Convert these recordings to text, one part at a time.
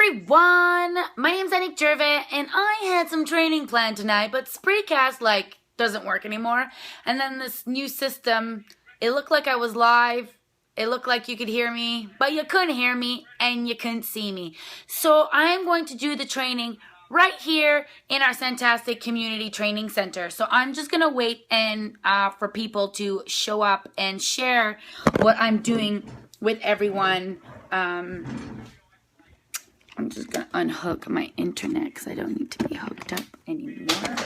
everyone, my name's Anick Gervais, and I had some training planned tonight, but Spreecast, doesn't work anymore. And then this new system, it looked like I was live, it looked like you could hear me, but you couldn't hear me, and you couldn't see me. So I'm going to do the training right here in our fantastic community training center. So I'm just gonna wait and for people to show up and share what I'm doing with everyone. I'm just gonna unhook my internet because I don't need to be hooked up anymore.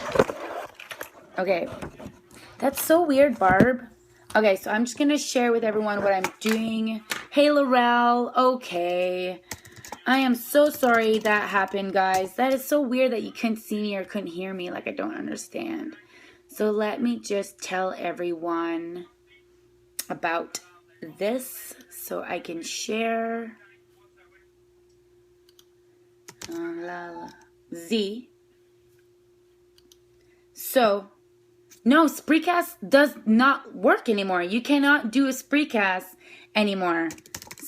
Okay, that's so weird, Barb. Okay, so I'm just gonna share with everyone what I'm doing. Hey, Laurel. Okay. I am so sorry that happened, guys. That is so weird that you couldn't see me or couldn't hear me. I don't understand. So let me just tell everyone about this so I can share. Z. So, no, Spreecast does not work anymore. You cannot do a Spreecast anymore.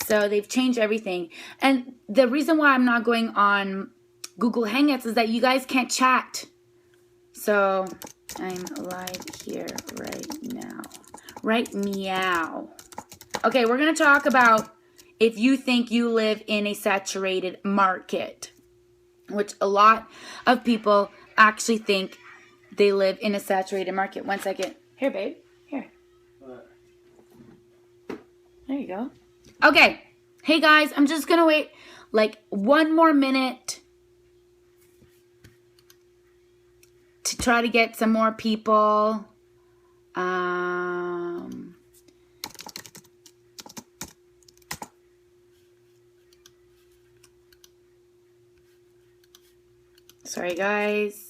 So they've changed everything. And the reason why I'm not going on Google Hangouts is that you guys can't chat. So I'm live here right now. Right meow. Okay, we're going to talk about if you think you live in a saturated market, which a lot of people actually think they live in a saturated market. 1 second. Here, babe. Here. What? There you go. Okay. Hey, guys. I'm just going to wait 1 more minute to try to get some more people. Sorry, guys.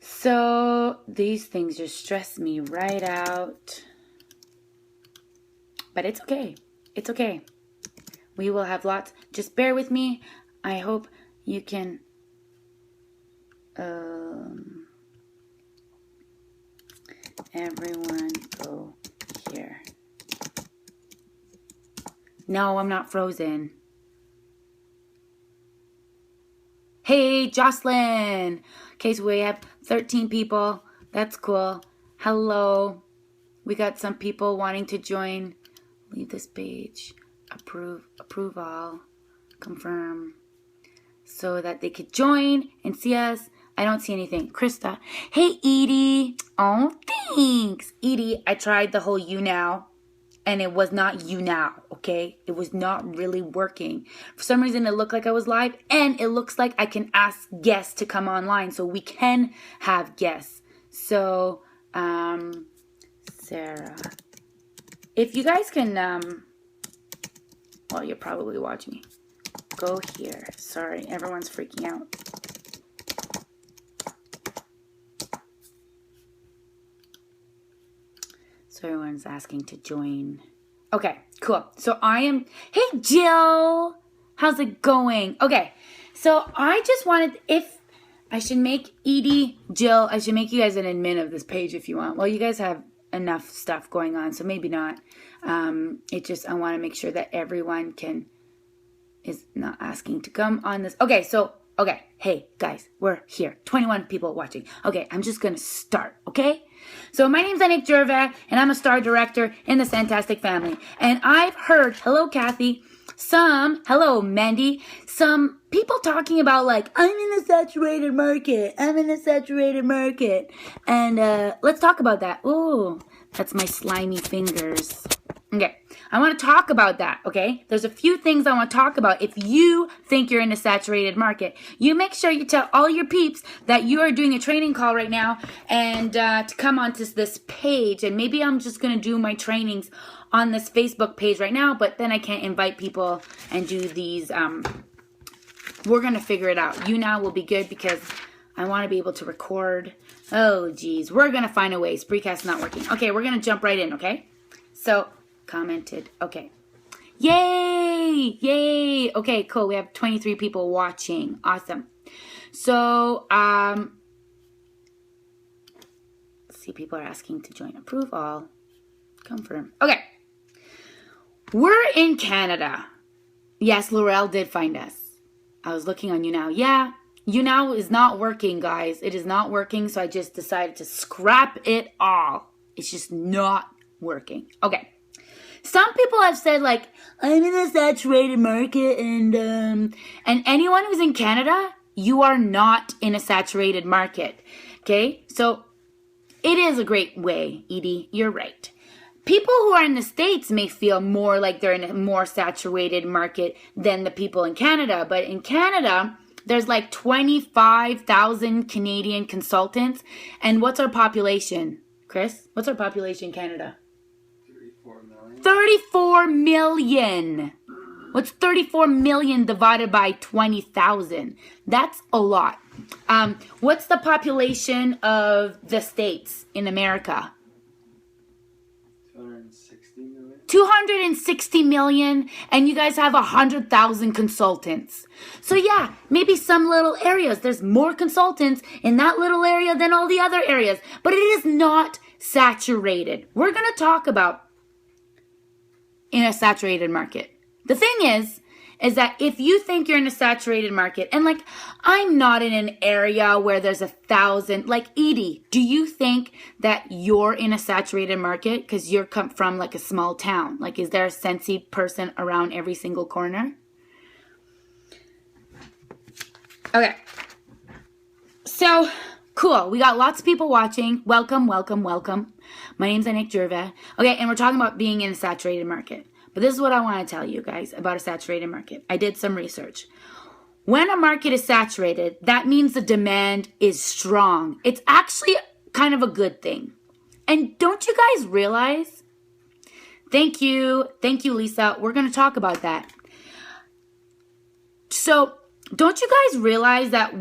So these things just stress me right out. But it's okay. It's okay. We will have lots. Just bear with me. I hope you can everyone go here. No, I'm not frozen. Hey, Jocelyn. Okay, so we have 13 people. That's cool. Hello. We got some people wanting to join. Leave this page. Approve all. Confirm. So that they could join and see us. I don't see anything. Krista. Hey, Edie. Oh, thanks. Edie, I tried the whole you now. And it was not you now, okay? It was not really working. For some reason, it looked like I was live. And it looks like I can ask guests to come online. So we can have guests. So, Sarah. If you guys can, well, you're probably watching me. Go here. Sorry, everyone's freaking out. So everyone's asking to join. Okay, cool. So I am... Hey, Jill! How's it going? Okay, so I just wanted... If I should make Edie, Jill, I should make you guys an admin of this page if you want. Well, you guys have enough stuff going on, so maybe not. I want to make sure that everyone is not asking to come on this. Okay, so... Okay, hey, guys, we're here. 21 people watching. Okay, I'm just going to start, okay? So my name's Anick Gervais, and I'm a star director in the Fantastic Family. And I've heard, hello, Kathy, hello, Mandy, some people talking about, I'm in a saturated market. I'm in a saturated market. And let's talk about that. Ooh, that's my slimy fingers. Okay, I want to talk about that, okay? There's a few things I want to talk about. If you think you're in a saturated market, you make sure you tell all your peeps that you are doing a training call right now and to come onto this page. And maybe I'm just going to do my trainings on this Facebook page right now, but then I can't invite people and do these. We're going to figure it out. You now will be good because I want to be able to record. Oh, geez. We're going to find a way. Spreecast's not working. Okay, we're going to jump right in, okay? So... commented. Okay. Yay! Yay! Okay, cool. We have 23 people watching. Awesome. So, see, people are asking to join. Approve all. Confirm. Okay. we're in Canada. Yes, Laurel did find us. I was looking on YouNow. Yeah, YouNow is not working, guys. It is not working, so I just decided to scrap it all. It's just not working. Okay. Some people have said, like, I'm in a saturated market, and anyone who's in Canada, you are not in a saturated market. Okay? So it is a great way, Edie. You're right. People who are in the States may feel more like they're in a more saturated market than the people in Canada. But in Canada, there's like 25,000 Canadian consultants. And what's our population? Chris, what's our population in Canada? 34 million. 34 million. What's 34 million divided by 20,000? That's a lot. What's the population of the States in America? 260 million. 260 million, and you guys have 100,000 consultants. So yeah, maybe some little areas, there's more consultants in that little area than all the other areas, but it is not saturated. We're going to talk about in a saturated market. The thing is that if you think you're in a saturated market, and like, I'm not in an area where there's 1,000, like Edie, do you think that you're in a saturated market because you're come from like a small town? Like, is there a Scentsy person around every single corner? Okay. So, cool. We got lots of people watching. Welcome, welcome, welcome. My name's Anick Gervais. Okay, and we're talking about being in a saturated market. But this is what I want to tell you guys about a saturated market. I did some research. When a market is saturated, that means the demand is strong. It's actually kind of a good thing. And don't you guys realize? Thank you, Lisa. We're going to talk about that. So, don't you guys realize that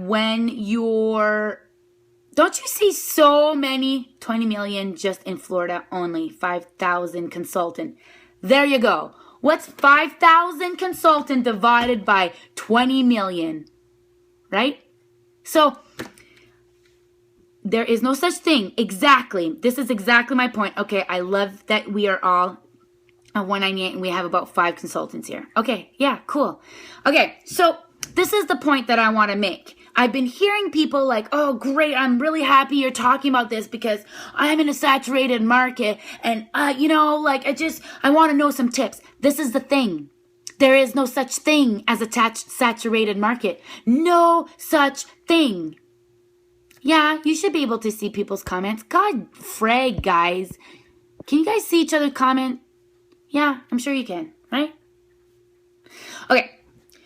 don't you see so many, 20 million just in Florida only, 5,000 consultant. There you go. What's 5,000 consultant divided by 20 million? Right? So, there is no such thing. Exactly. This is exactly my point. Okay, I love that we are all at 198 and we have about 5 consultants here. Okay, yeah, cool. Okay, so this is the point that I want to make. I've been hearing people like, oh, great, I'm really happy you're talking about this because I'm in a saturated market and, I want to know some tips. This is the thing. There is no such thing as a saturated market. No such thing. Yeah, you should be able to see people's comments. God frag, guys. Can you guys see each other comment? Yeah, I'm sure you can, right? Okay,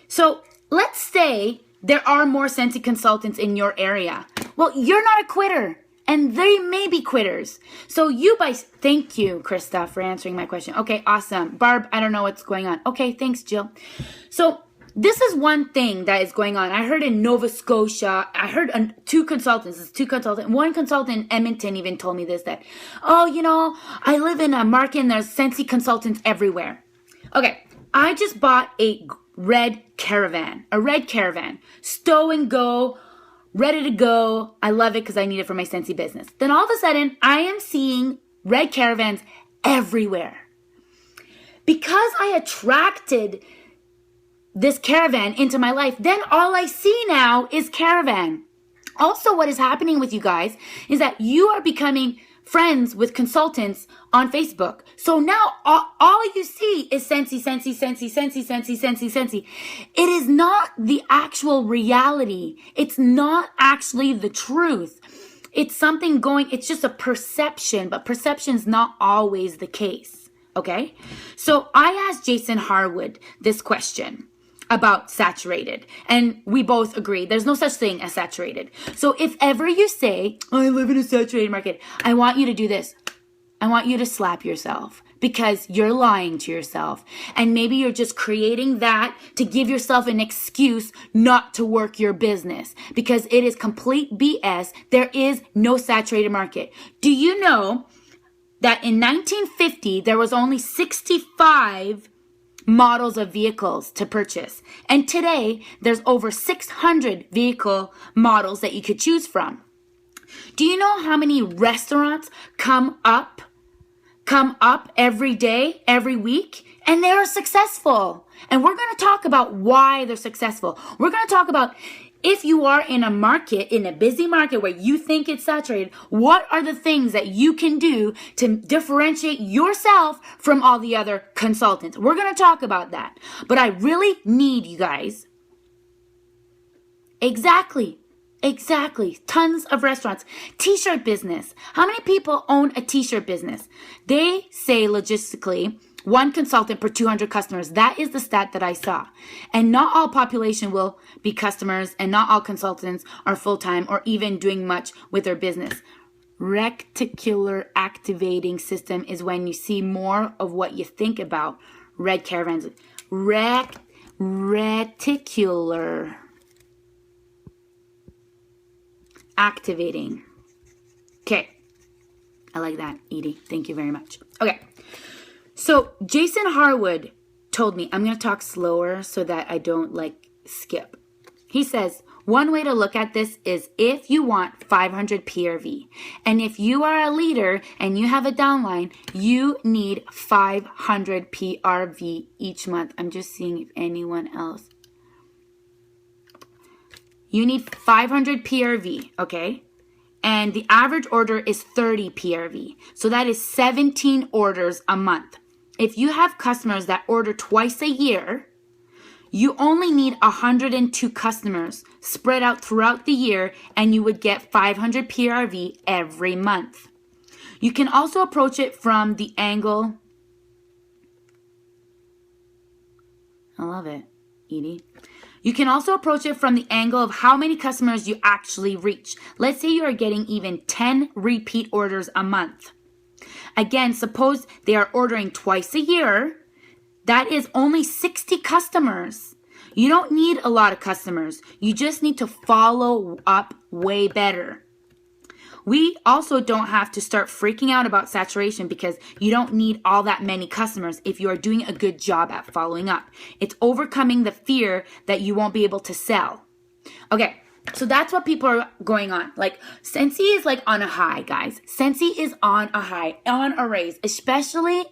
so let's say there are more Scentsy consultants in your area. Well, you're not a quitter, and they may be quitters. So thank you, Krista, for answering my question. Okay, awesome. Barb, I don't know what's going on. Okay, thanks, Jill. So this is one thing that is going on. I heard in Nova Scotia, I heard 2 consultants. One consultant in Edmonton even told me this, that, I live in a market and there's Scentsy consultants everywhere. Okay, I just bought a red caravan, stow and go, ready to go. I love it because I need it for my Scentsy business. Then all of a sudden, I am seeing red caravans everywhere. Because I attracted this caravan into my life, then all I see now is caravan. Also, what is happening with you guys is that you are becoming friends with consultants on Facebook. So now all you see is Scentsy. It is not the actual reality. It's not actually the truth. It's something it's just a perception, but perception's not always the case. Okay? So I asked Jason Harwood this question about saturated, and we both agree there's no such thing as saturated. So if ever you say, I live in a saturated market, I want you to do this. I want you to slap yourself because you're lying to yourself. And maybe you're just creating that to give yourself an excuse not to work your business because it is complete BS. There is no saturated market. Do you know that in 1950, there was only 65 models of vehicles to purchase. And today, there's over 600 vehicle models that you could choose from. Do you know how many restaurants come come up every day, every week, and they are successful. And we're going to talk about why they're successful. We're going to talk about if you are in a market, in a busy market where you think it's saturated, what are the things that you can do to differentiate yourself from all the other consultants? We're going to talk about that. But I really need you guys. Exactly. Tons of restaurants. T-shirt business. How many people own a t-shirt business? They say logistically, one consultant per 200 customers. That is the stat that I saw. And not all population will be customers, and not all consultants are full-time or even doing much with their business. Reticular activating system is when you see more of what you think about. Red caravans. Reticular activating. Okay. I like that, Edie. Thank you very much. Okay. So Jason Harwood told me, I'm going to talk slower so that I don't skip. He says, one way to look at this is if you want 500 PRV. And if you are a leader and you have a downline, you need 500 PRV each month. I'm just seeing if anyone else. You need 500 PRV, okay? And the average order is 30 PRV. So that is 17 orders a month. If you have customers that order twice a year, you only need 102 customers spread out throughout the year, and you would get 500 PRV every month. You can also approach it from the angle. I love it, Edie. You can also approach it from the angle of how many customers you actually reach. Let's say you are getting even 10 repeat orders a month. Again, suppose they are ordering twice a year. That is only 60 customers. You don't need a lot of customers. You just need to follow up way better. We also don't have to start freaking out about saturation because you don't need all that many customers if you are doing a good job at following up. It's overcoming the fear that you won't be able to sell. Okay. So that's what people are going on. Scentsy is on a high, guys. Scentsy is on a high, on a raise, especially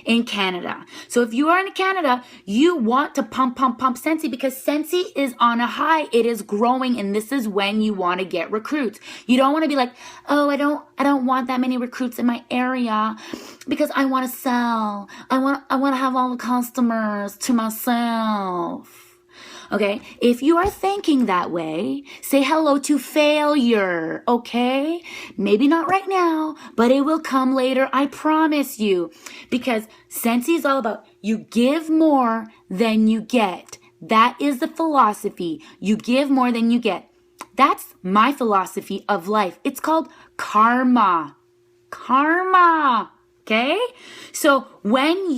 in Canada. So if you are in Canada, you want to pump Scentsy because Scentsy is on a high. It is growing, and this is when you want to get recruits. You don't want to be like, oh, I don't want that many recruits in my area because I want to sell. I want to have all the customers to myself. Okay, if you are thinking that way, say hello to failure, okay? Maybe not right now, but it will come later, I promise you. Because Scentsy is all about you give more than you get. That is the philosophy. You give more than you get. That's my philosophy of life. It's called karma. Karma, okay? So when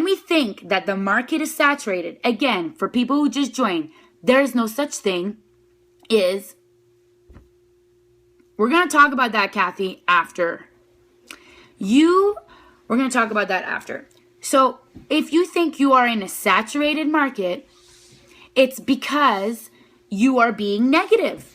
we think that the market is saturated, again, for people who just joined, there is no such thing we're going to talk about that, Kathy, after. We're going to talk about that after. So if you think you are in a saturated market, it's because you are being negative.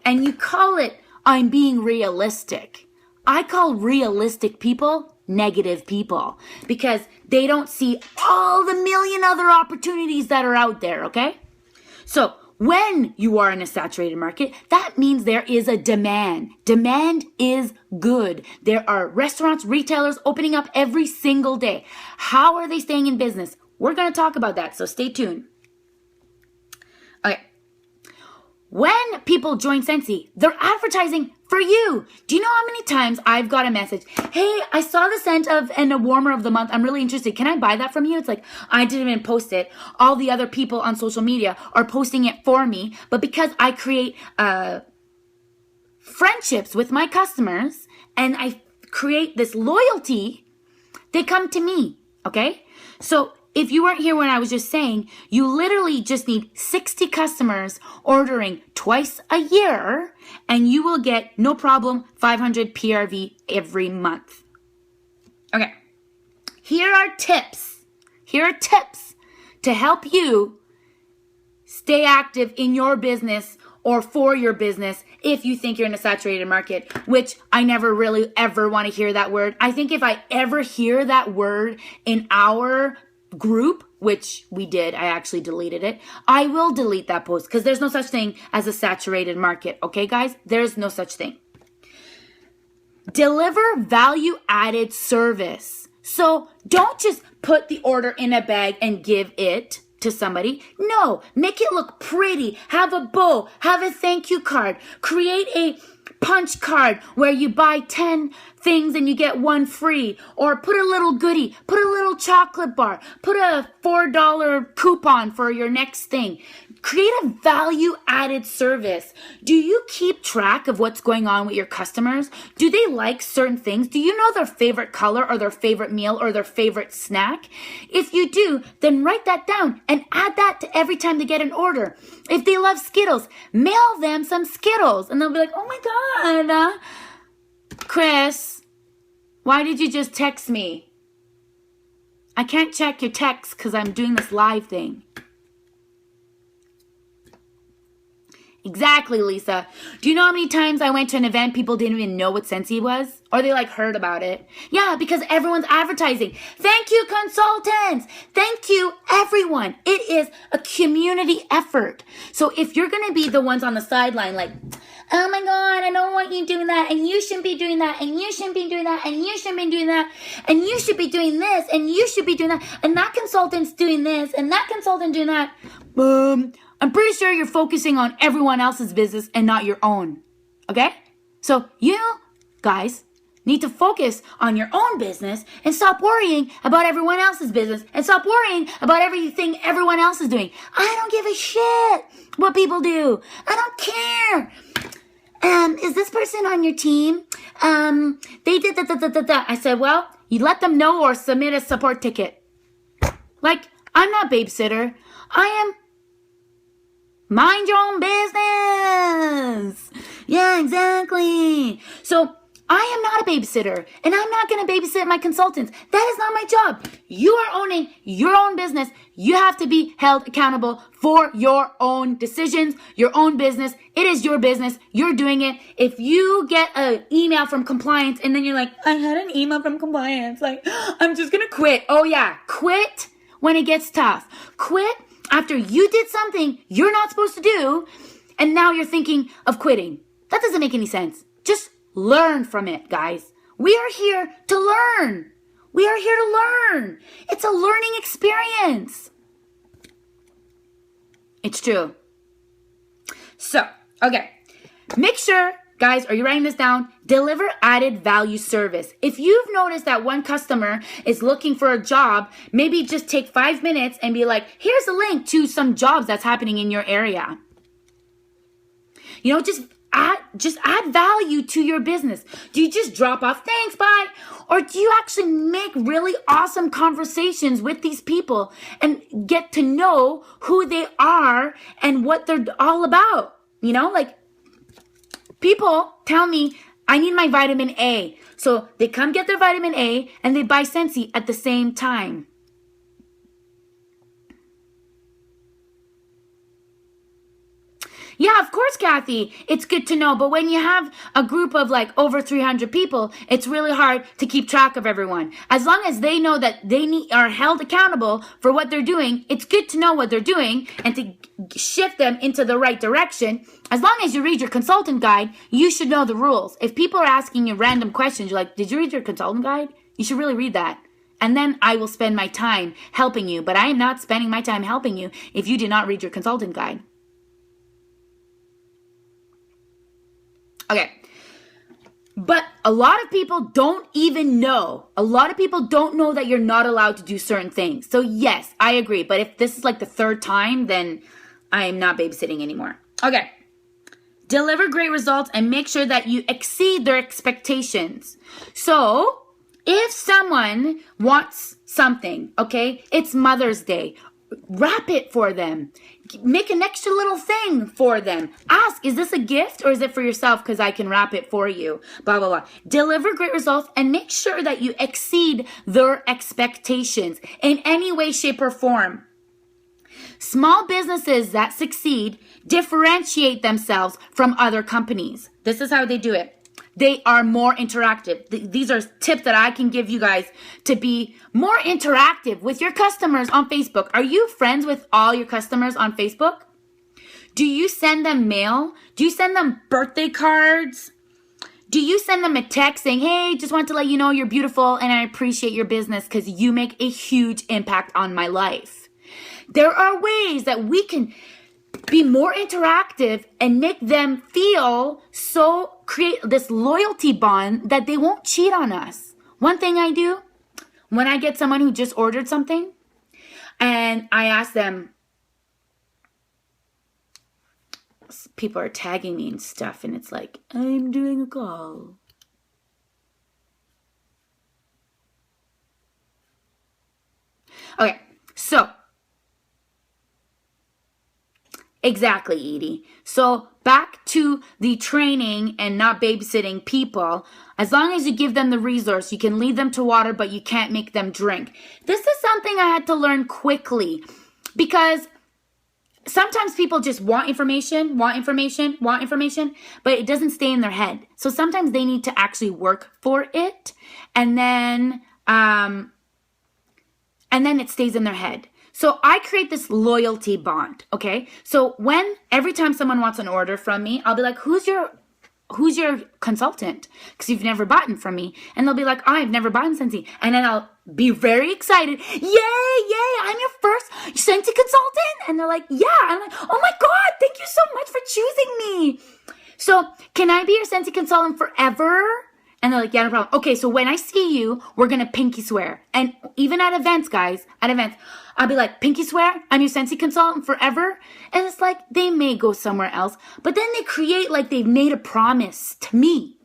And you call it, I'm being realistic. I call realistic people negative people because they don't see all the million other opportunities that are out there, okay? So when you are in a saturated market, that means there is a demand. Demand is good. There are restaurants, retailers opening up every single day. How are they staying in business? We're going to talk about that, so stay tuned. Okay. When people join Scentsy, they're advertising for you. Do you know how many times I've got a message? Hey, I saw the scent of and a warmer of the month. I'm really interested. Can I buy that from you? It's like, I didn't even post it. All the other people on social media are posting it for me. But because I create friendships with my customers and I create this loyalty, they come to me. Okay? So if you weren't here when I was just saying, you literally just need 60 customers ordering twice a year, and you will get, no problem, 500 PRV every month. Okay. Here are tips. Here are tips to help you stay active in your business or for your business if you think you're in a saturated market, which I never really ever want to hear that word. I think if I ever hear that word in our group, which we did, I actually deleted it, I will delete that post because there's no such thing as a saturated market. Okay, guys? There's no such thing. Deliver value-added service. So don't just put the order in a bag and give it to somebody. No, make it look pretty. Have a bow. Have a thank you card. Create a punch card where you buy 10 things and you get one free. Or put a little goodie. Put a little chocolate bar. Put a $4 coupon for your next thing. Create a value-added service. Do you keep track of what's going on with your customers? Do they like certain things? Do you know their favorite color or their favorite meal or their favorite snack? If you do, then write that down and add that to every time they get an order. If they love Skittles, mail them some Skittles. And they'll be like, oh my God, Chris, why did you just text me? I can't check your text because I'm doing this live thing. Exactly, Lisa. Do you know how many times I went to an event people didn't even know what Scentsy was? Or they heard about it? Yeah, because everyone's advertising. Thank you, consultants. Thank you, everyone. It is a community effort. So if you're going to be the ones on the sideline oh my God, I don't want you doing that, and you shouldn't be doing that, and you shouldn't be doing that, and you shouldn't be doing that, and you should be doing this, and you should be doing that, and that consultant's doing this, and that consultant doing that. I'm pretty sure you're focusing on everyone else's business and not your own. Okay? So you guys need to focus on your own business and stop worrying about everyone else's business and stop worrying about everything everyone else is doing. I don't give a shit what people do. I don't care. Is this person on your team? They did that. I said, well, you let them know or submit a support ticket. I'm not babysitter. I am mind your own business. Yeah, exactly. So I am not a babysitter, and I'm not going to babysit my consultants. That is not my job. You are owning your own business. You have to be held accountable for your own decisions, your own business. It is your business. You're doing it. If you get an email from compliance and then you're like, I had an email from compliance, I'm just going to quit. Oh yeah, quit when it gets tough. Quit after you did something you're not supposed to do, and now you're thinking of quitting. That doesn't make any sense. Just learn from it, guys. We are here to learn. We are here to learn. It's a learning experience. It's true. So, okay. Make sure, guys, are you writing this down? Deliver added value service. If you've noticed that one customer is looking for a job, maybe just take 5 minutes and be like, here's a link to some jobs that's happening in your area. Just add value to your business. Do you just drop off, thanks, bye? Or do you actually make really awesome conversations with these people and get to know who they are and what they're all about? People tell me, I need my vitamin A. So they come get their vitamin A and they buy Scentsy at the same time. Yeah, of course, Kathy. It's good to know. But when you have a group of over 300 people, it's really hard to keep track of everyone. As long as they know that they are held accountable for what they're doing, it's good to know what they're doing and to shift them into the right direction. As long as you read your consultant guide, you should know the rules. If people are asking you random questions, you're like, did you read your consultant guide? You should really read that. And then I will spend my time helping you. But I am not spending my time helping you if you did not read your consultant guide. Okay, but a lot of people don't even know. A lot of people don't know that you're not allowed to do certain things. So yes, I agree. But if this is the third time, then I am not babysitting anymore. Okay, deliver great results and make sure that you exceed their expectations. So if someone wants something, okay, it's Mother's Day, wrap it for them. Make an extra little thing for them. Ask, is this a gift or is it for yourself? Because I can wrap it for you. Blah, blah, blah. Deliver great results and make sure that you exceed their expectations in any way, shape, or form. Small businesses that succeed differentiate themselves from other companies. This is how they do it. They are more interactive. These are tips that I can give you guys to be more interactive with your customers on Facebook. Are you friends with all your customers on Facebook? Do you send them mail? Do you send them birthday cards? Do you send them a text saying, hey, just want to let you know you're beautiful and I appreciate your business because you make a huge impact on my life? There are ways that we can be more interactive and make them feel create this loyalty bond that they won't cheat on us. One thing I do when I get someone who just ordered something and I ask them, people are tagging me and stuff and it's like, I'm doing a call. Okay, so exactly, Edie. So back to the training and not babysitting people. As long as you give them the resource, you can lead them to water, but you can't make them drink. This is something I had to learn quickly because sometimes people just want information, but it doesn't stay in their head. So sometimes they need to actually work for it, and then it stays in their head. So I create this loyalty bond, okay? So every time someone wants an order from me, I'll be like, who's your consultant? Because you've never bought from me. And they'll be like, I've never bought Scentsy. And then I'll be very excited. Yay, I'm your first Scentsy consultant. And they're like, yeah. I'm like, oh my God, thank you so much for choosing me. So can I be your Scentsy consultant forever? And they're like, yeah, no problem. Okay, so when I see you, we're going to pinky swear. And even at events, guys, I'll be like, pinky swear, I'm your Scentsy consultant forever. And it's like, they may go somewhere else. But then they create like they've made a promise to me.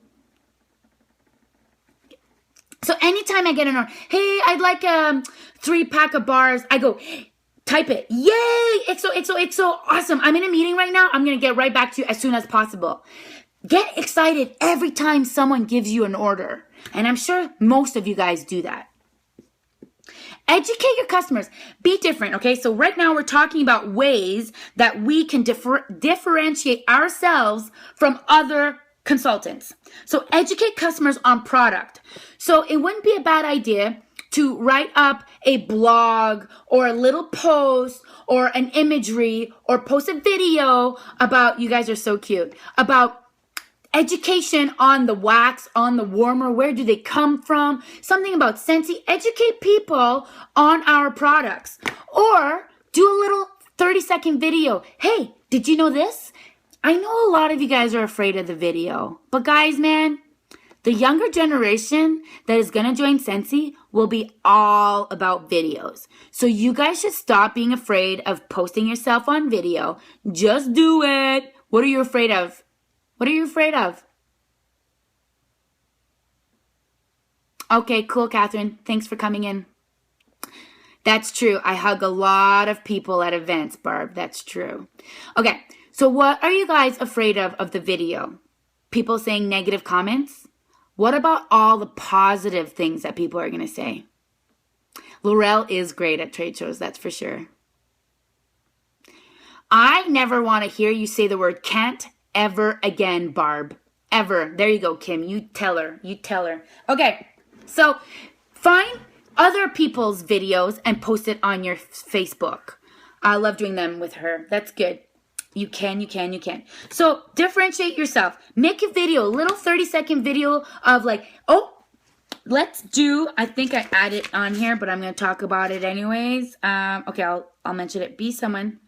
So anytime I get an order, hey, I'd like a 3-pack of bars. I go, type it. Yay, it's so awesome. I'm in a meeting right now. I'm going to get right back to you as soon as possible. Get excited every time someone gives you an order. And I'm sure most of you guys do that. Educate your customers. Be different, okay? So right now we're talking about ways that we can differentiate ourselves from other consultants. So educate customers on product. So it wouldn't be a bad idea to write up a blog or a little post or an imagery or post a video about, you guys are so cute, about education on the wax, on the warmer, where do they come from, something about Scentsy. Educate people on our products. Or do a little 30-second video. Hey, did you know this? I know a lot of you guys are afraid of the video. But guys, man, the younger generation that is going to join Scentsy will be all about videos. So you guys should stop being afraid of posting yourself on video. Just do it. What are you afraid of? What are you afraid of? Okay, cool, Catherine. Thanks for coming in. That's true. I hug a lot of people at events, Barb. That's true. Okay, so what are you guys afraid of the video? People saying negative comments? What about all the positive things that people are going to say? Laurel is great at trade shows, that's for sure. I never want to hear you say the word can't ever again, Barb. Ever. There you go, Kim. You tell her. Okay, so find other people's videos and post it on your Facebook. I love doing them with her. That's good. You can. So differentiate yourself. Make a video, a little 30-second video of like, let's do, I think I added it on here, but I'm going to talk about it anyways. Okay, I'll mention it. Be someone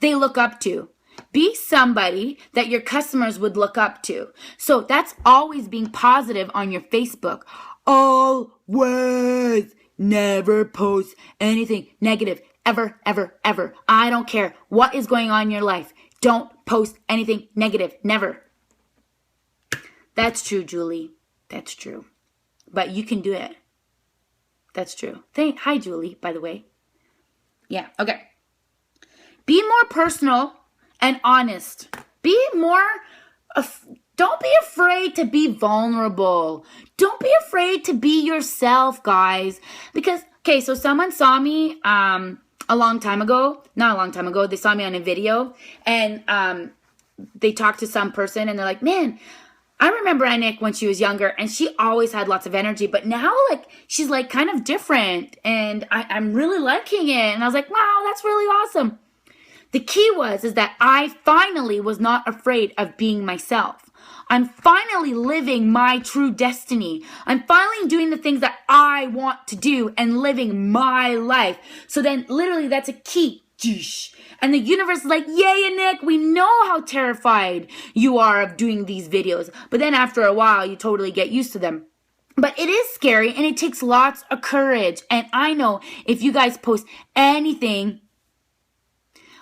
they look up to. Be somebody that your customers would look up to. So that's always being positive on your Facebook. Always. Never post anything negative. Ever, ever, ever. I don't care what is going on in your life. Don't post anything negative. Never. That's true, Julie. That's true. But you can do it. That's true. Hi, Julie, by the way. Yeah, okay. Be more personal and honest. Don't be afraid to be vulnerable. Don't be afraid to be yourself, guys. Because, okay, so someone saw me a long time ago, not a long time ago, they saw me on a video, and they talked to some person, and they're like, man, I remember Anick when she was younger, and she always had lots of energy, but now, like, she's, like, kind of different, and I'm really liking it. And I was like, wow, that's really awesome. The key is that I finally was not afraid of being myself. I'm finally living my true destiny. I'm finally doing the things that I want to do and living my life. So then, literally, that's a key. And the universe is like, yay, Anick, we know how terrified you are of doing these videos. But then after a while, you totally get used to them. But it is scary, and it takes lots of courage. And I know if you guys post anything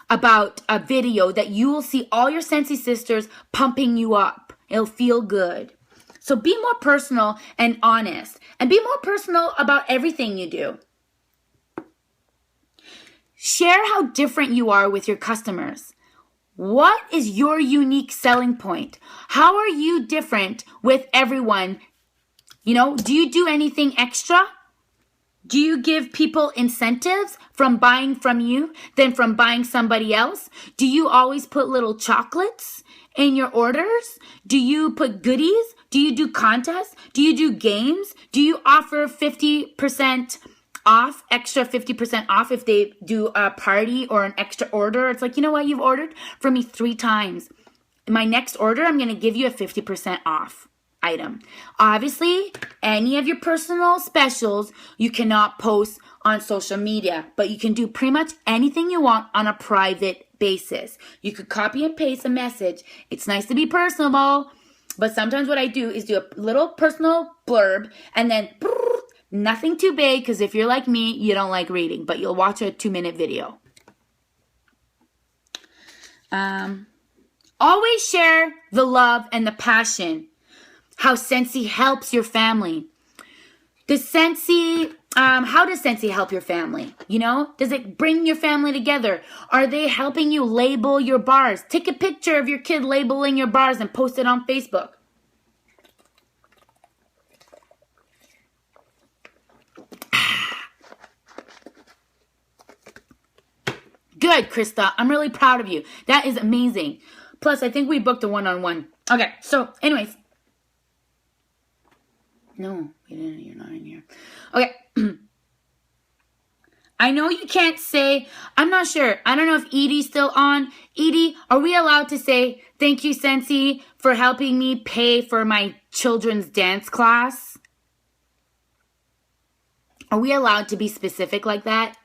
about a video, that you will see all your Scentsy sisters pumping you up. It'll feel good. So be more personal and honest. And be more personal about everything you do. Share how different you are with your customers. What is your unique selling point? How are you different with everyone? You know, do you do anything extra? Do you give people incentives from buying from you than from buying somebody else? Do you always put little chocolates in your orders? Do you put goodies? Do you do contests? Do you do games? Do you offer 50% off, extra 50% off if they do a party or an extra order? It's like, you know what? You've ordered from me 3 times. My next order, I'm going to give you a 50% off item. Obviously, any of your personal specials you cannot post on social media, but you can do pretty much anything you want on a private basis. You could copy and paste a message. It's nice to be personable, but sometimes what I do is do a little personal blurb and then nothing too big, because if you're like me, you don't like reading, but you'll watch a 2-minute video. Always share the love and the passion. How Scentsy helps your family. How does Scentsy help your family? You know, does it bring your family together? Are they helping you label your bars? Take a picture of your kid labeling your bars and post it on Facebook. Good, Krista. I'm really proud of you. That is amazing. Plus, I think we booked a one-on-one. Okay, so anyways. No, we didn't. You're not in here. Okay. I know you can't say, I'm not sure. I don't know if Edie's still on. Edie, are we allowed to say, thank you, Scentsy, for helping me pay for my children's dance class? Are we allowed to be specific like that?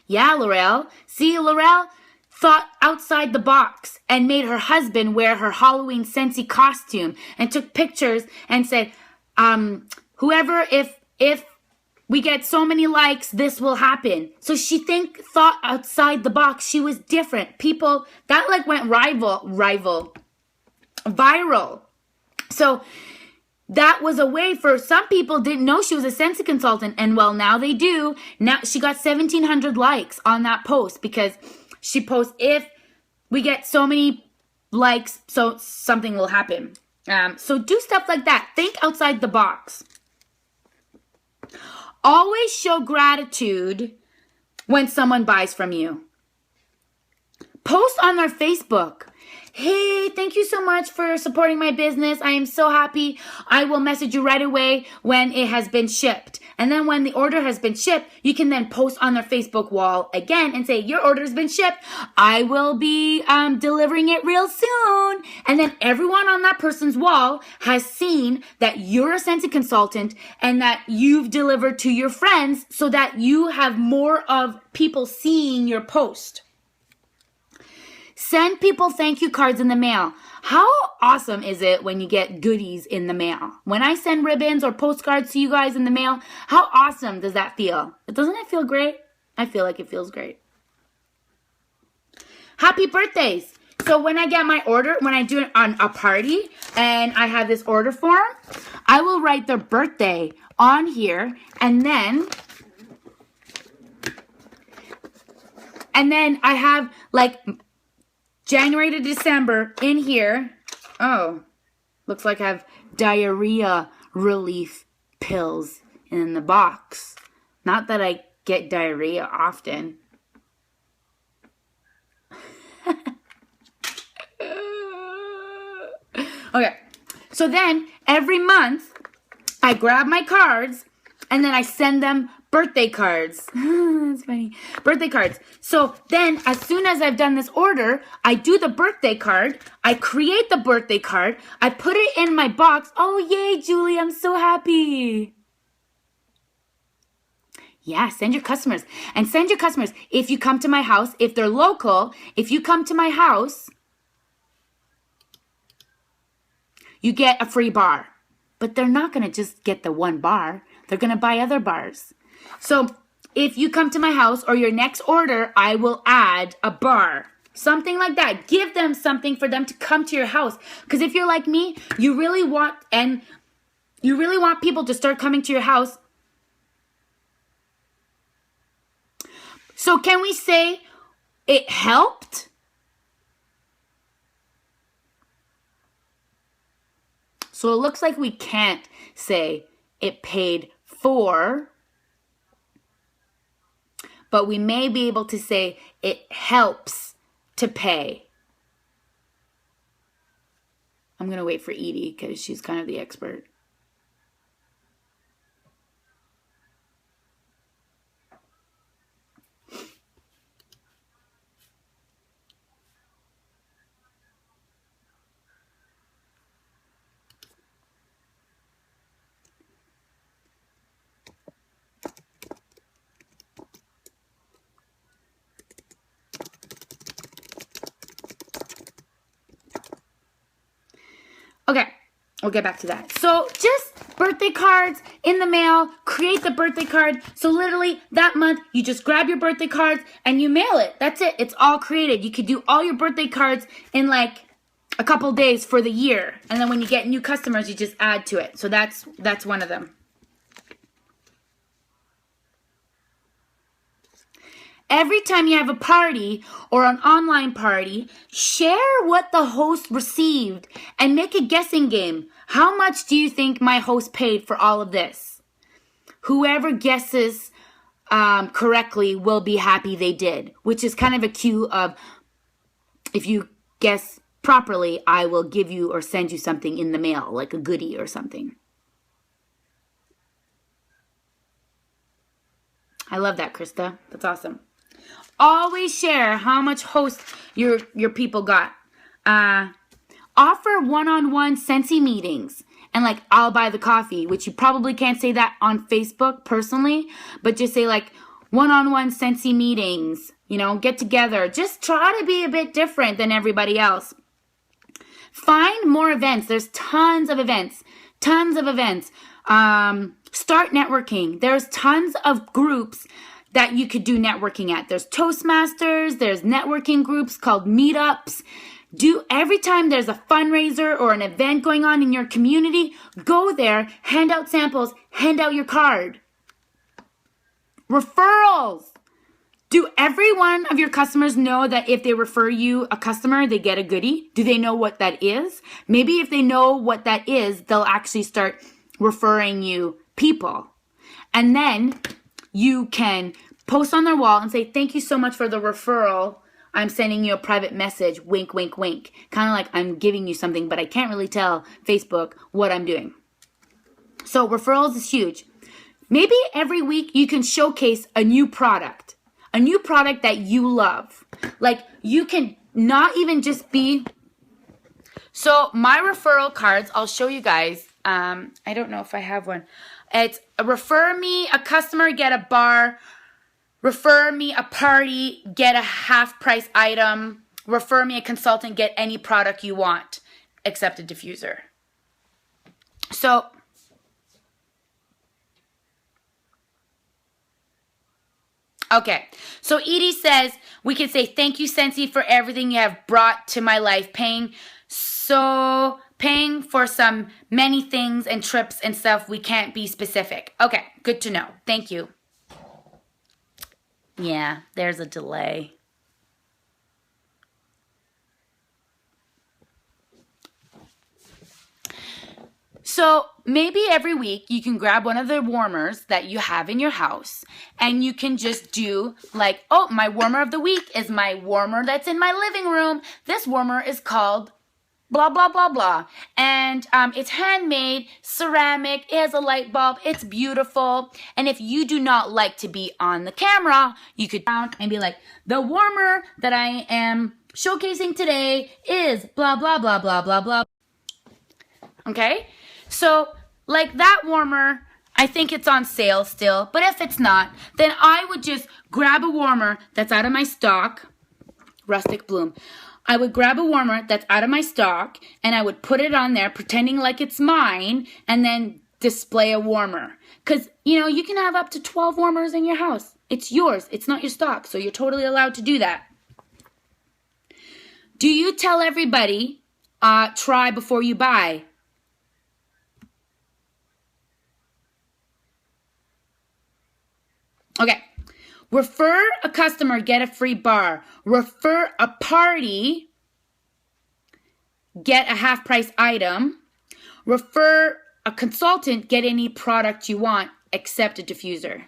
Yeah, Laurel. See, Laurel thought outside the box and made her husband wear her Halloween Scentsy costume and took pictures and said, whoever, if we get so many likes, this will happen. So she thought outside the box. She was different. People, that like went viral. So that was a way for some people didn't know she was a Scentsy consultant. And well, now they do. Now she got 1,700 likes on that post because she posts, if we get so many likes, so something will happen. So do stuff like that. Think outside the box. Always show gratitude when someone buys from you. Post on their Facebook. Hey, thank you so much for supporting my business. I am so happy. I will message you right away when it has been shipped. And then when the order has been shipped, you can then post on their Facebook wall again and say, your order has been shipped. I will be delivering it real soon. And then everyone on that person's wall has seen that you're a Scentsy consultant and that you've delivered to your friends so that you have more of people seeing your post. Send people thank you cards in the mail. How awesome is it when you get goodies in the mail? When I send ribbons or postcards to you guys in the mail, how awesome does that feel? Doesn't it feel great? I feel like it feels great. Happy birthdays. So when I get my order, when I do it on a party and I have this order form, I will write their birthday on here and then I have like January to December in here. Oh, looks like I have diarrhea relief pills in the box. Not that I get diarrhea often. Okay, so then every month I grab my cards and then I send them birthday cards. That's funny. Birthday cards. So then as soon as I've done this order, I do the birthday card. I create the birthday card. I put it in my box. Oh, yay, Julie. I'm so happy. Yeah, send your customers. And send your customers. If you come to my house, if they're local, if you come to my house, you get a free bar. But they're not going to just get the one bar. They're going to buy other bars. So if you come to my house or your next order, I will add a bar. Something like that. Give them something for them to come to your house. Because if you're like me, you really want people to start coming to your house. So can we say it helped? So it looks like we can't say it paid for, but we may be able to say it helps to pay. I'm going to wait for Edie because she's kind of the expert. Okay, we'll get back to that. So just birthday cards in the mail, create the birthday card. So literally that month, you just grab your birthday cards and you mail it. That's it. It's all created. You could do all your birthday cards in like a couple days for the year. And then when you get new customers, you just add to it. So that's one of them. Every time you have a party or an online party, share what the host received and make a guessing game. How much do you think my host paid for all of this? Whoever guesses correctly will be happy they did, which is kind of a cue of if you guess properly, I will give you or send you something in the mail, like a goodie or something. I love that, Krista. That's awesome. Always share how much host your people got. Offer one-on-one Scentsy meetings. And like, I'll buy the coffee, which you probably can't say that on Facebook personally, but just say like one-on-one Scentsy meetings, get together. Just try to be a bit different than everybody else. Find more events. There's tons of events. Start networking. There's tons of groups that you could do networking at. There's Toastmasters, there's networking groups called meetups. Every time there's a fundraiser or an event going on in your community, go there, hand out samples, hand out your card. Referrals. Do every one of your customers know that if they refer you a customer, they get a goodie? Do they know what that is? Maybe if they know what that is, they'll actually start referring you people. And then you can post on their wall and say, thank you so much for the referral. I'm sending you a private message, wink, wink, wink. Kind of like I'm giving you something, but I can't really tell Facebook what I'm doing. So referrals is huge. Maybe every week you can showcase a new product that you love. Like you can not even just be. So my referral cards, I'll show you guys. I don't know if I have one. It's refer me a customer, get a bar. Refer me a party, get a half price item. Refer me a consultant, get any product you want, except a diffuser. So, okay. So Edie says, we can say, thank you, Scentsy, for everything you have brought to my life. Paying for some many things and trips and stuff. We can't be specific. Okay, good to know. Thank you. Yeah, there's a delay. So maybe every week you can grab one of the warmers that you have in your house and you can just do like, oh, my warmer of the week is my warmer that's in my living room. This warmer is called blah, blah, blah, blah. And it's handmade, ceramic, it has a light bulb, it's beautiful. And if you do not like to be on the camera, you could down and be like, the warmer that I am showcasing today is blah, blah, blah, blah, blah, blah. Okay? So, like that warmer, I think it's on sale still. But if it's not, then I would just grab a warmer that's out of my stock. Rustic Bloom. I would grab a warmer that's out of my stock and I would put it on there pretending like it's mine and then display a warmer. Because, you know, you can have up to 12 warmers in your house. It's yours. It's not your stock. So you're totally allowed to do that. Do you tell everybody, try before you buy? Okay. Refer a customer, get a free bar. Refer a party, get a half price item. Refer a consultant, get any product you want, except a diffuser.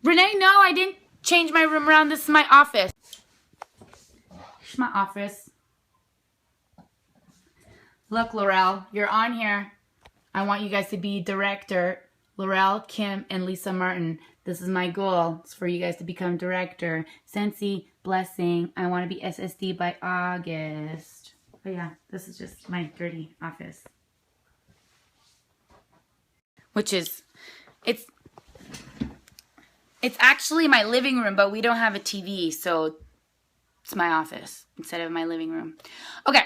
Renee, no, I didn't change my room around. This is my office. My office. Look, Laurel, you're on here. I want you guys to be director. Laurel, Kim, and Lisa Martin. This is my goal. It's for you guys to become director. Sensi, blessing. I want to be SSD by August. But yeah, this is just my dirty office. Which is, it's actually my living room, but we don't have a TV, so it's my office instead of my living room. Okay,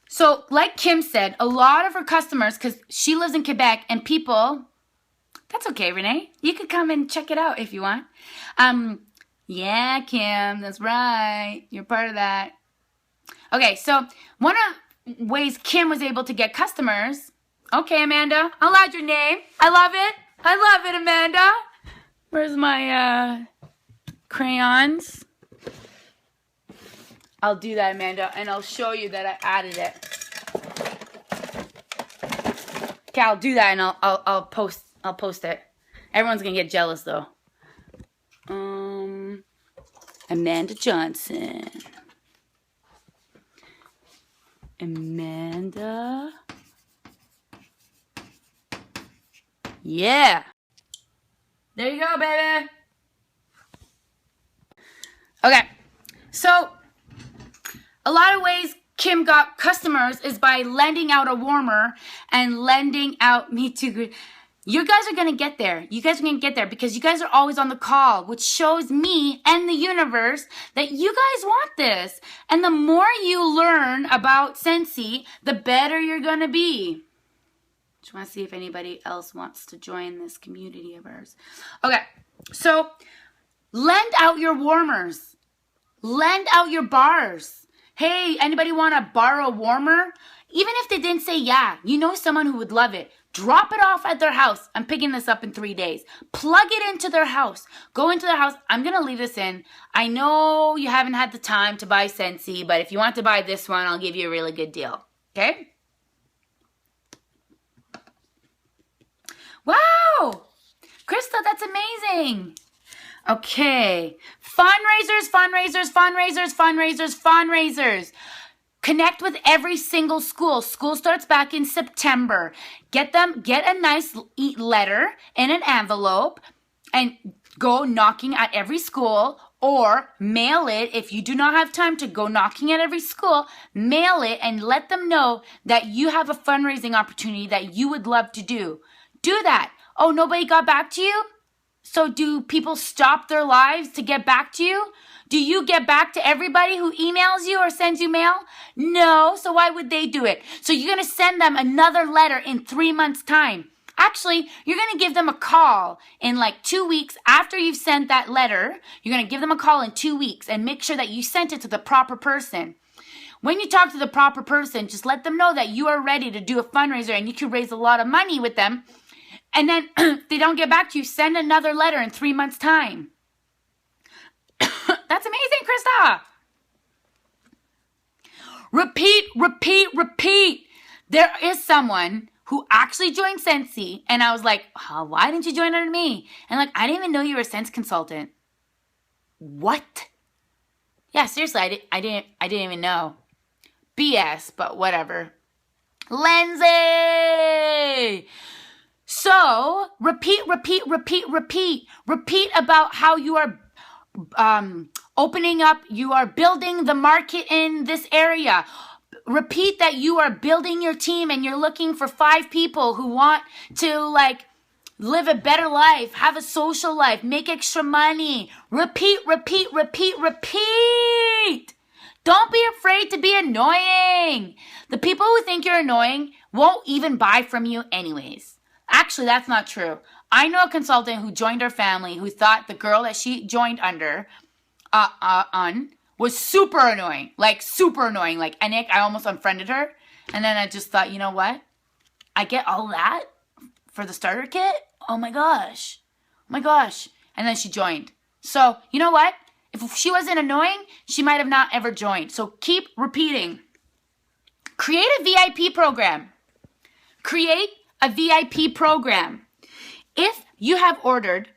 so like Kim said, a lot of her customers, because she lives in Quebec, and people, that's okay, Renee. You could come and check it out if you want. Yeah, Kim, that's right. You're part of that. Okay, so one of the ways Kim was able to get customers, okay, Amanda, I'll add your name. I love it. I love it, Amanda. Where's my crayons? I'll do that, Amanda, and I'll show you that I added it. Okay, I'll do that, and I'll post it. Everyone's gonna get jealous though. Amanda Johnson. Amanda. Yeah. There you go, baby. Okay, so a lot of ways Kim got customers is by lending out a warmer and lending out Me Too. You guys are going to get there. You guys are going to get there because you guys are always on the call, which shows me and the universe that you guys want this. And the more you learn about Sensi, the better you're going to be. Just want to see if anybody else wants to join this community of ours. Okay, so lend out your warmers. Lend out your bars. Hey, anybody want to borrow a warmer? Even if they didn't say yeah, you know someone who would love it. Drop it off at their house. I'm picking this up in 3 days. Plug it into their house. Go into their house. I'm going to leave this in. I know you haven't had the time to buy Sensi, but if you want to buy this one, I'll give you a really good deal. Okay? Wow! Krista, that's amazing. Okay. Fundraisers, fundraisers, fundraisers, fundraisers, fundraisers. Connect with every single school. School starts back in September. Get a nice letter in an envelope and go knocking at every school or mail it. If you do not have time to go knocking at every school, mail it and let them know that you have a fundraising opportunity that you would love to do. Do that. Oh, nobody got back to you? So do people stop their lives to get back to you? Do you get back to everybody who emails you or sends you mail? No, so why would they do it? So you're going to send them another letter in 3 months' time. Actually, you're going to give them a call in like 2 weeks after you've sent that letter. You're going to give them a call in 2 weeks and make sure that you sent it to the proper person. When you talk to the proper person, just let them know that you are ready to do a fundraiser and you can raise a lot of money with them. And then if they don't get back to you, send another letter in 3 months' time. That's amazing, Krista. Repeat, repeat, repeat. There is someone who actually joined Scentsy, and I was like, oh, why didn't you join under me? And like, I didn't even know you were a Sense consultant. What? Yeah, seriously, I didn't even know. BS, but whatever. Lindsay! So, repeat, repeat, repeat, repeat. Repeat about how you are opening up, you are building the market in this area. Repeat that you are building your team and you're looking for 5 people who want to like live a better life, have a social life, make extra money. Repeat, repeat, repeat, repeat. Don't be afraid to be annoying. The people who think you're annoying won't even buy from you anyways. Actually, that's not true. I know a consultant who joined her family who thought the girl that she joined under was super annoying. Like Anick, I almost unfriended her. And then I just thought, you know what? I get all that for the starter kit? Oh my gosh. And then she joined. So, you know what? If she wasn't annoying, she might have not ever joined. So keep repeating. Create a VIP program. Create a VIP program. If you have ordered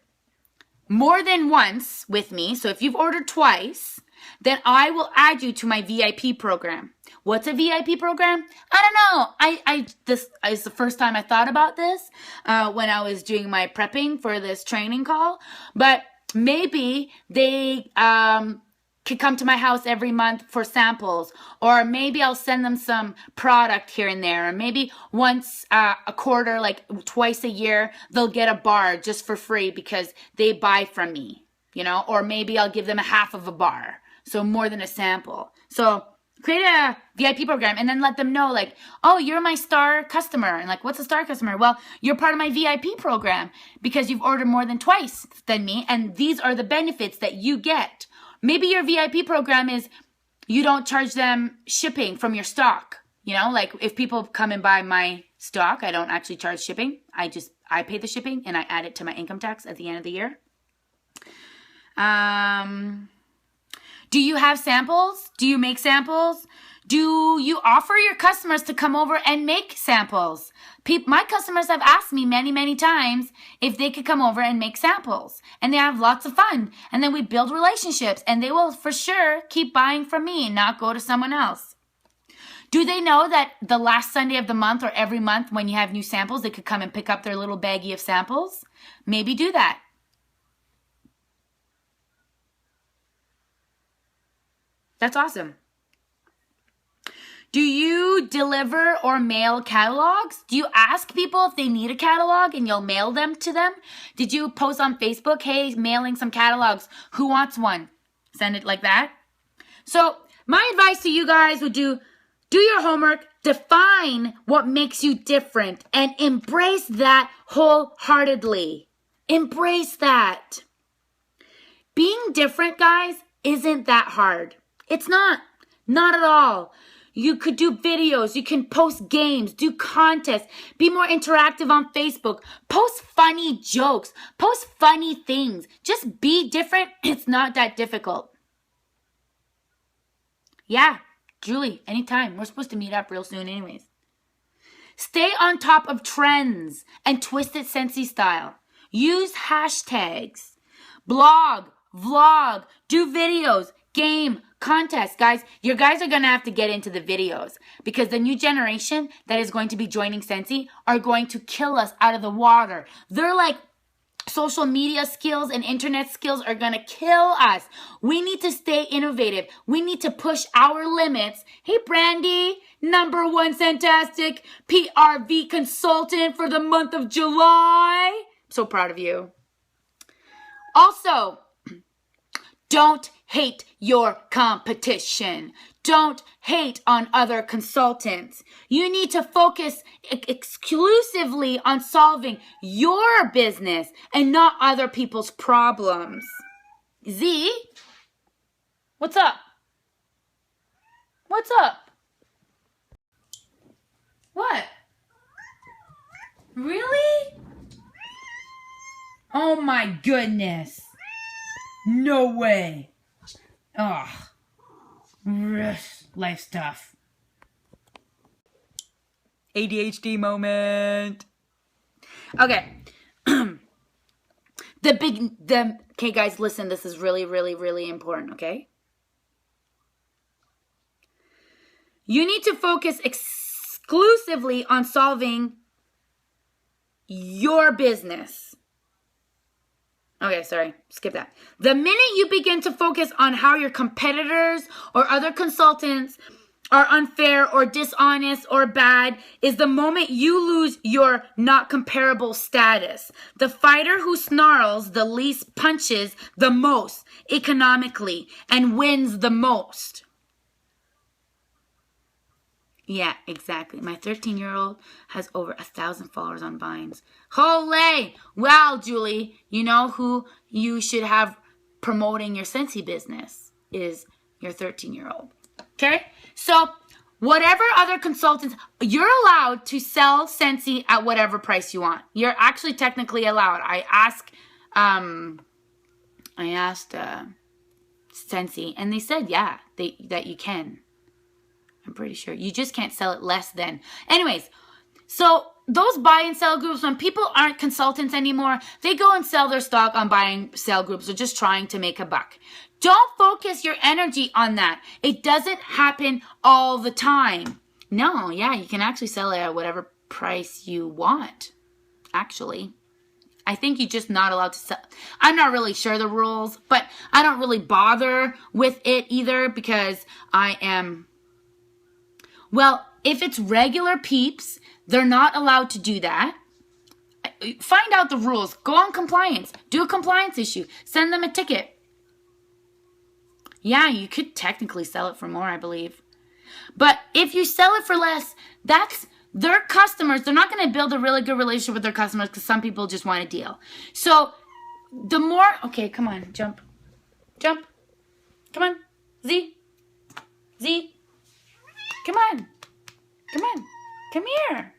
more than once with me, so if you've ordered twice, then I will add you to my VIP program. What's a VIP program? I don't know. This is the first time I thought about this when I was doing my prepping for this training call. But maybe they could come to my house every month for samples, or maybe I'll send them some product here and there, or maybe once a quarter, like twice a year, they'll get a bar just for free because they buy from me, you know, or maybe I'll give them a half of a bar, so more than a sample. So create a VIP program and then let them know like, oh, you're my star customer. And like, what's a star customer? Well, you're part of my VIP program because you've ordered more than twice than me, and these are the benefits that you get. Maybe your VIP program is you don't charge them shipping from your stock. You know, like if people come and buy my stock, I don't actually charge shipping. I pay the shipping and I add it to my income tax at the end of the year. Do you have samples? Do you make samples? Do you offer your customers to come over and make samples? My customers have asked me many, many times if they could come over and make samples. And they have lots of fun. And then we build relationships. And they will for sure keep buying from me and not go to someone else. Do they know that the last Sunday of the month or every month when you have new samples, they could come and pick up their little baggie of samples? Maybe do that. That's awesome. Do you deliver or mail catalogs? Do you ask people if they need a catalog and you'll mail them to them? Did you post on Facebook, hey, mailing some catalogs, who wants one? Send it like that. So my advice to you guys would do your homework, define what makes you different, and embrace that wholeheartedly. Embrace that. Being different, guys, isn't that hard. It's not at all. You could do videos, you can post games, do contests, be more interactive on Facebook, post funny jokes, post funny things. Just be different. It's not that difficult. Yeah, Julie, anytime. We're supposed to meet up real soon anyways. Stay on top of trends and twist it Scentsy style. Use hashtags. Blog, vlog, do videos, game, contest. Guys, you guys are going to have to get into the videos because the new generation that is going to be joining Scentsy are going to kill us out of the water. They're like social media skills and internet skills are going to kill us. We need to stay innovative. We need to push our limits. Hey, Brandy, #1 Fantastic PRV consultant for the month of July. So proud of you. Also, don't hate your competition. Don't hate on other consultants. You need to focus exclusively on solving your business and not other people's problems. Z, what's up? What's up? What? Really? Oh my goodness. No way. Ugh. Life stuff. ADHD moment. Okay. Okay, guys, listen, this is really, really, really important, okay? You need to focus exclusively on solving your business. Okay, sorry, skip that. The minute you begin to focus on how your competitors or other consultants are unfair or dishonest or bad is the moment you lose your not comparable status. The fighter who snarls the least punches the most economically and wins the most. Yeah, exactly. My 13-year-old has over 1,000 followers on Vines. Holy! Well, Julie, you know who you should have promoting your Scentsy business is your 13-year-old. Okay? So, whatever other consultants, you're allowed to sell Scentsy at whatever price you want. You're actually technically allowed. I asked Scentsy, and they said, yeah, that you can. I'm pretty sure. You just can't sell it less than. Anyways, so those buy and sell groups, when people aren't consultants anymore, they go and sell their stock on buying sell groups or just trying to make a buck. Don't focus your energy on that. It doesn't happen all the time. No, yeah, you can actually sell it at whatever price you want, actually. I think you're just not allowed to sell. I'm not really sure the rules, but I don't really bother with it either because I am... Well, if it's regular peeps, they're not allowed to do that. Find out the rules. Go on compliance. Do a compliance issue. Send them a ticket. Yeah, you could technically sell it for more, I believe. But if you sell it for less, that's their customers. They're not going to build a really good relationship with their customers because some people just want a deal. So the more... Okay, come on. Jump. Jump. Come on. Z. Come on. Come on. Come here.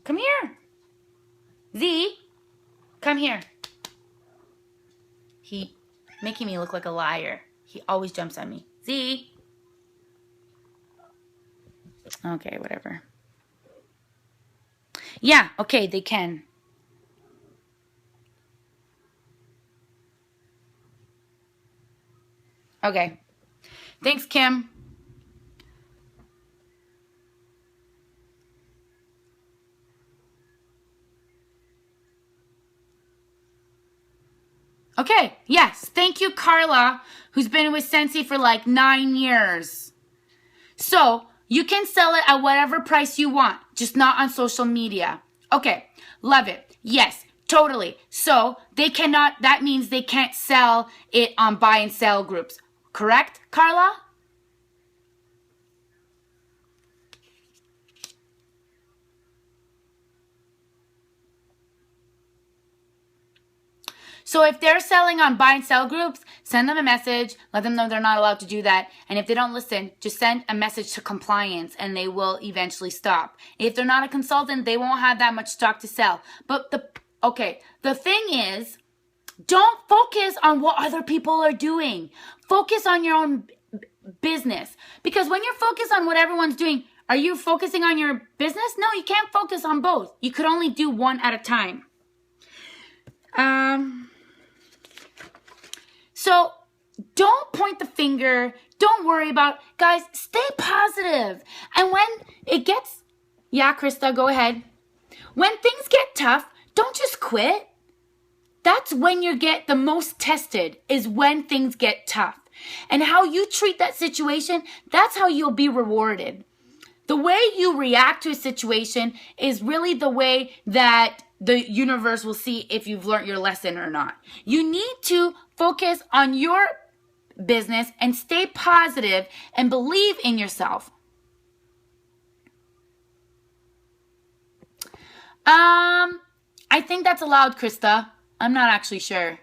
Come here. Z. Come here. He making me look like a liar. He always jumps on me. Z. Okay, whatever. Yeah, okay, they can. Okay. Thanks, Kim. Okay, yes. Thank you, Carla, who's been with Scentsy for like 9 years. So, you can sell it at whatever price you want, just not on social media. Okay, love it. Yes, totally. So, that means they can't sell it on buy and sell groups. Correct, Carla? So if they're selling on buy and sell groups, send them a message, let them know they're not allowed to do that. And if they don't listen, just send a message to compliance and they will eventually stop. If they're not a consultant, they won't have that much stock to sell. But the thing is, don't focus on what other people are doing. Focus on your own business. Because when you're focused on what everyone's doing, are you focusing on your business? No, you can't focus on both. You could only do one at a time. So don't point the finger. Don't worry about, guys, stay positive. And when it gets, yeah, Krista, go ahead. When things get tough, don't just quit. That's when you get the most tested, is when things get tough. And how you treat that situation, that's how you'll be rewarded. The way you react to a situation is really the way that the universe will see if you've learned your lesson or not. You need to focus on your business and stay positive and believe in yourself. I think that's allowed, Krista. I'm not actually sure.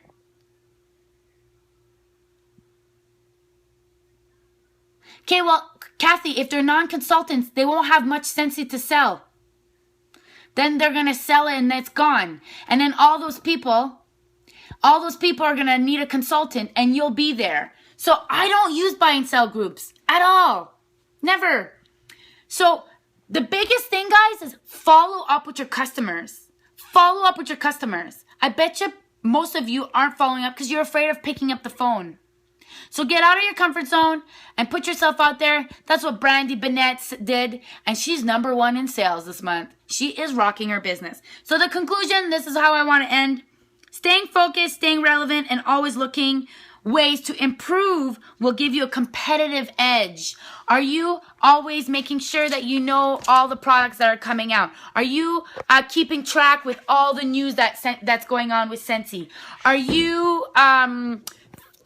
Okay, well, Kathy, if they're non-consultants, they won't have much Scentsy to sell. then they're going to sell it and it's gone. And then all those people are going to need a consultant and you'll be there. So I don't use buy and sell groups at all. Never. So the biggest thing, guys, is follow up with your customers. Follow up with your customers. I bet you most of you aren't following up because you're afraid of picking up the phone. So get out of your comfort zone and put yourself out there. That's what Brandy Bennett did. And she's #1 in sales this month. She is rocking her business. So the conclusion, this is how I want to end. Staying focused, staying relevant, and always looking ways to improve will give you a competitive edge. Are you always making sure that you know all the products that are coming out? Are you keeping track with all the news that's going on with Scentsy? Are you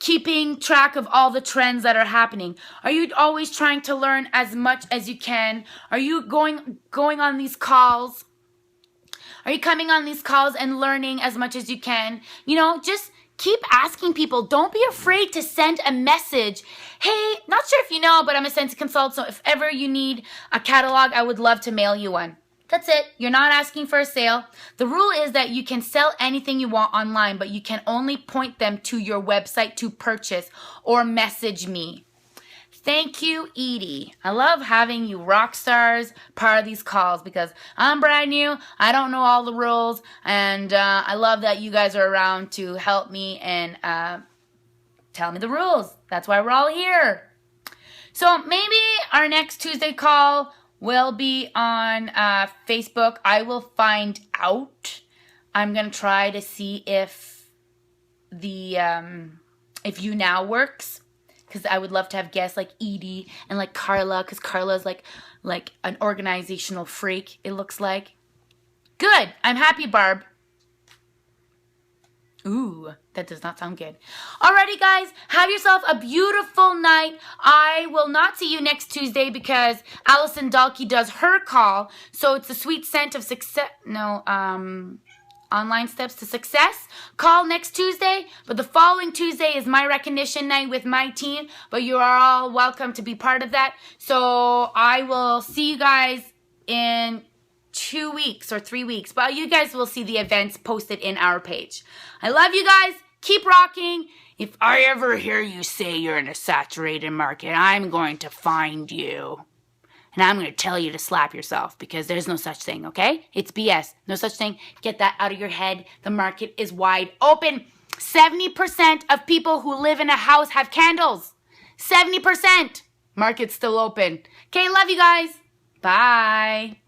keeping track of all the trends that are happening? Are you always trying to learn as much as you can? Are you going on these calls? Are you coming on these calls and learning as much as you can? Just keep asking people. Don't be afraid to send a message. Hey, not sure if you know, but I'm a Scentsy consultant, so if ever you need a catalog, I would love to mail you one. That's it. You're not asking for a sale. The rule is that you can sell anything you want online, but you can only point them to your website to purchase or message me. Thank you, Edie. I love having you rock stars part of these calls because I'm brand new. I don't know all the rules, and I love that you guys are around to help me and tell me the rules. That's why we're all here. So maybe our next Tuesday call will be on Facebook. I will find out. I'm going to try to see if if You Now works. Because I would love to have guests like Edie and like Carla. Because Carla is like an organizational freak, it looks like. Good. I'm happy, Barb. Ooh, that does not sound good. Alrighty, guys. Have yourself a beautiful night. I will not see you next Tuesday because Allison Dalkey does her call. So it's the Sweet Scent of Success. No, Online Steps to Success call next Tuesday, but the following Tuesday is my recognition night with my team, but you are all welcome to be part of that. So I will see you guys in 2 weeks or 3 weeks, but you guys will see the events posted in our page. I love you guys. Keep rocking. If I ever hear you say you're in a saturated market, I'm going to find you. And I'm going to tell you to slap yourself because there's no such thing, okay? It's BS. No such thing. Get that out of your head. The market is wide open. 70% of people who live in a house have candles. 70%. Market's still open. Okay, love you guys. Bye.